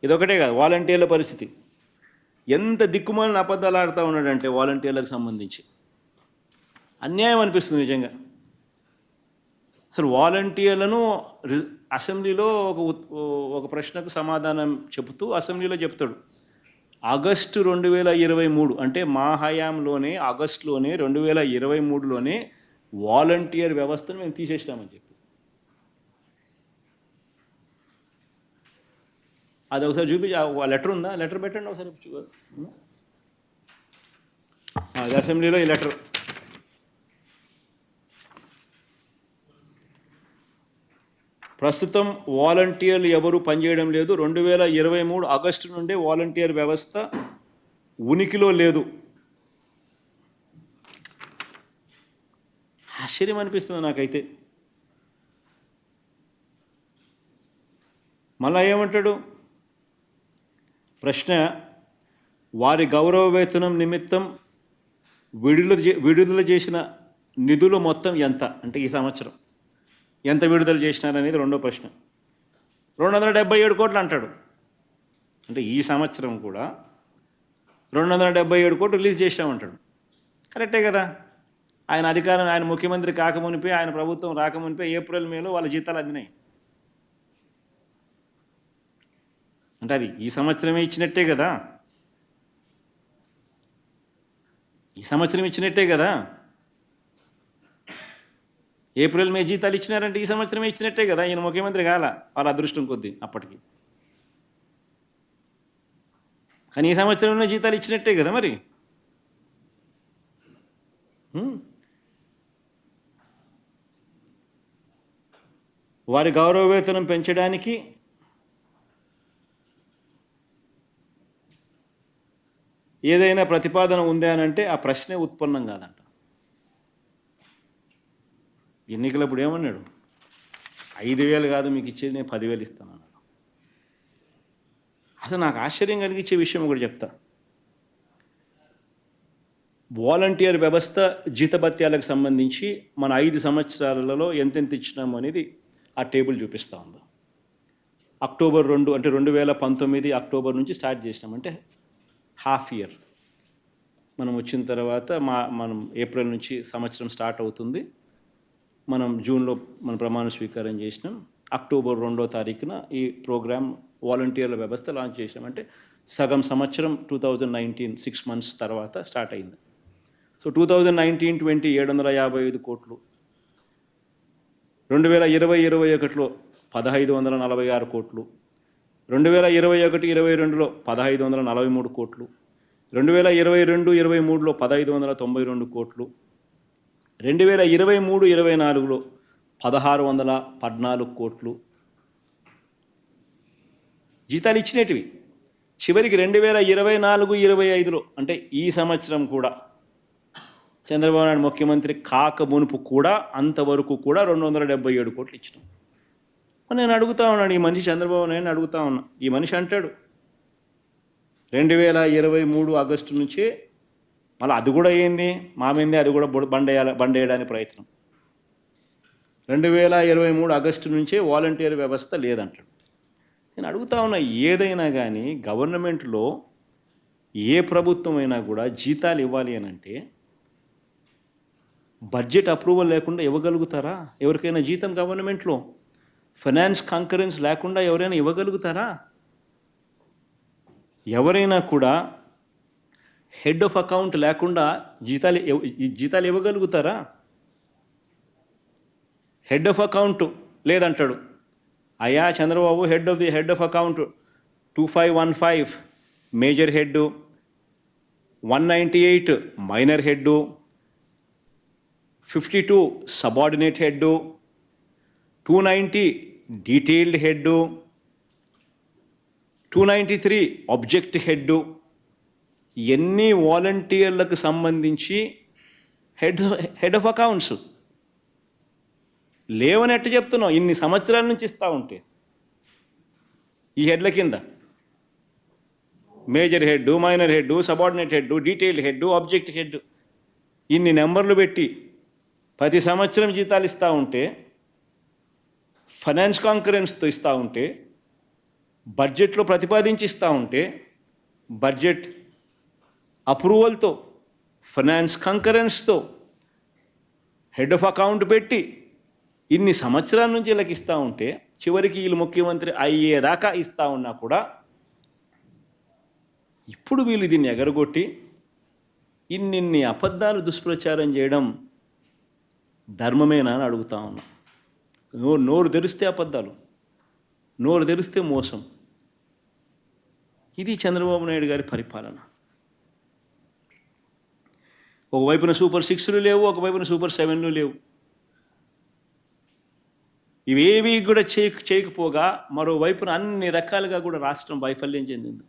ఇదొకటే కాదు, వాలంటీర్ల పరిస్థితి ఎంత దిక్కుమాలిన అబద్ధాలు ఆడుతూ ఉన్నాడంటే వాలంటీర్లకు సంబంధించి అన్యాయం అనిపిస్తుంది నిజంగా. అసలు వాలంటీర్లను అసెంబ్లీలో ఒక ప్రశ్నకు సమాధానం చెబుతూ అసెంబ్లీలో చెప్తాడు, ఆగస్టు 2023 అంటే మా హయాంలోనే ఆగస్టులోనే 2023లోనే వాలంటీర్ వ్యవస్థను మేము తీసేస్తామని చెప్పి. అది ఒకసారి చూపించి, లెటర్ ఉందా? లెటర్ పెట్టండి ఒకసారి. అది అసెంబ్లీలో ఈ లెటర్. ప్రస్తుతం వాలంటీర్లు ఎవరు పనిచేయడం లేదు, 2023 ఆగస్టు నుండే వాలంటీర్ వ్యవస్థ ఉనికిలో లేదు. ఆశ్చర్యం అనిపిస్తుంది నాకైతే. మళ్ళా ఏమంటాడు ప్రశ్న, వారి గౌరవ వేతనం నిమిత్తం విడుదల చేసిన నిధులు మొత్తం ఎంత అంటే ఈ సంవత్సరం ఎంత విడుదల చేసినారనేది రెండో ప్రశ్న. 277 కోట్లు అంటాడు. అంటే ఈ సంవత్సరం కూడా 277 కోట్లు రిలీజ్ చేసామంటాడు. కరెక్టే కదా. ఆయన ముఖ్యమంత్రి కాకమునిపే, ఆయన ప్రభుత్వం రాకమునిపే ఏప్రిల్ మేలో వాళ్ళ జీతాలు అందినాయి. అంటే అది ఈ సంవత్సరమే ఇచ్చినట్టే కదా, ఈ సంవత్సరం ఇచ్చినట్టే కదా. ఏప్రిల్ మే జీతాలు ఇచ్చినారంటే ఈ సంవత్సరమే ఇచ్చినట్టే కదా. ఈయన ముఖ్యమంత్రి కాల, వాళ్ళ అదృష్టం కొద్దీ అప్పటికి. కానీ ఈ సంవత్సరంలో జీతాలు ఇచ్చినట్టే కదా మరి. వారి గౌరవ వేతనం పెంచడానికి ఏదైనా ప్రతిపాదన ఉంది అని అంటే ఆ ప్రశ్నే ఉత్పన్నం కాదంట. ఎన్నికలప్పుడు ఏమన్నాడు, 5,000 కాదు మీకు ఇచ్చేది, నేను 10,000 ఇస్తాను అన్నాడు. అసలు నాకు ఆశ్చర్యం కలిగించే విషయం ఒకటి చెప్తా. వాలంటీర్ వ్యవస్థ జీతభత్యాలకు సంబంధించి మన 5 సంవత్సరాలలో ఎంతెంత ఇచ్చినాము అనేది ఆ టేబుల్ చూపిస్తూ ఉంది. అక్టోబర్ 2 అంటే 2019 అక్టోబర్ నుంచి స్టార్ట్ చేసినామంటే హాఫ్ ఇయర్. మనం వచ్చిన తర్వాత మనం ఏప్రిల్ నుంచి సంవత్సరం స్టార్ట్ అవుతుంది. మనం జూన్లో మన ప్రమాణ స్వీకారం చేసినాం. అక్టోబర్ 2వ తారీఖున ఈ ప్రోగ్రామ్ వాలంటీర్ల వ్యవస్థ లాంచ్ చేసినామంటే సగం సంవత్సరం 2019 6 మంత్స్ తర్వాత స్టార్ట్ అయింది. సో 2019-20 755 కోట్లు, 2020-21లో 1,546 కోట్లు, 2021-22లో 1,543 కోట్లు, 2022-23లో 1,592 కోట్లు, 2023-24లో 1,614 కోట్లు జీతాలు ఇచ్చినటివి. చివరికి 2024-25లో అంటే ఈ సంవత్సరం కూడా చంద్రబాబు నాయుడు ముఖ్యమంత్రి కాక మునుపు కూడా అంతవరకు కూడా 277 కోట్లు ఇచ్చినాం. నేను అడుగుతా ఉన్నాను, ఈ మనిషి చంద్రబాబు నాయుడు అడుగుతా ఉన్నా. ఈ మనిషి అంటాడు 2023 ఆగస్టు నుంచే, మళ్ళీ అది కూడా ఏంది మా మీదే, అది కూడా బండేయడానికి ప్రయత్నం. 2023 ఆగస్టు నుంచే వాలంటీర్ వ్యవస్థ లేదంటాడు. నేను అడుగుతా ఉన్నా, ఏదైనా కానీ గవర్నమెంట్లో ఏ ప్రభుత్వం అయినా కూడా జీతాలు ఇవ్వాలి అని అంటే బడ్జెట్ అప్రూవల్ లేకుండా ఇవ్వగలుగుతారా? ఎవరికైనా జీతం గవర్నమెంట్లో ఫైనాన్స్ కాంకరెన్స్ లేకుండా ఎవరైనా ఇవ్వగలుగుతారా? ఎవరైనా కూడా హెడ్ ఆఫ్ అకౌంట్ లేకుండా జీతాలు ఇవ్వగలుగుతారా? హెడ్ ఆఫ్ అకౌంట్ లేదంటాడు. అయ్యా Chandrababu, head of account 2515 major head, 198 minor head, 52 subordinate head, 290 detailed head, 293 object head. ఎన్ని వాలంటీర్లకు సంబంధించి హెడ్ ఆఫ్ అకౌంట్స్ లేవని ఎట్ట చెప్తున్నావు? ఇన్ని సంవత్సరాల నుంచి ఇస్తూ ఉంటే ఈ హెడ్ల కింద major head, minor head, subordinate head, detailed head, object head, ఇన్ని నెంబర్లు పెట్టి ప్రతి సంవత్సరం జీతాలు ఇస్తూ ఉంటే, ఫైనాన్స్ కాంకరెన్స్తో ఇస్తూ ఉంటే బడ్జెట్లో ప్రతిపాదించి ఇస్తూ ఉంటే బడ్జెట్ అప్రూవల్తో ఫైనాన్స్ కంకరెన్స్తో హెడ్ ఆఫ్ అకౌంట్ పెట్టి ఇన్ని సంవత్సరాల నుంచి వీళ్ళకి ఇస్తూ ఉంటే చివరికి వీళ్ళు ముఖ్యమంత్రి అయ్యేదాకా ఇస్తూ ఉన్నా కూడా ఇప్పుడు వీళ్ళు దీన్ని ఎగరగొట్టి ఇన్నిన్ని అబద్ధాలు దుష్ప్రచారం చేయడం ధర్మమేనా అని అడుగుతా ఉన్నా. నోరు తెరిస్తే అబద్ధాలు, నోరు తెరిస్తే మోసం. ఇది చంద్రబాబు నాయుడు గారి పరిపాలన. ఒకవైపున సూపర్ 6లు లేవు, ఒకవైపున సూపర్ 7లు లేవు. ఇవేవి కూడా చేయకపోగా మరోవైపున అన్ని రకాలుగా కూడా రాష్ట్రం వైఫల్యం చెందింది.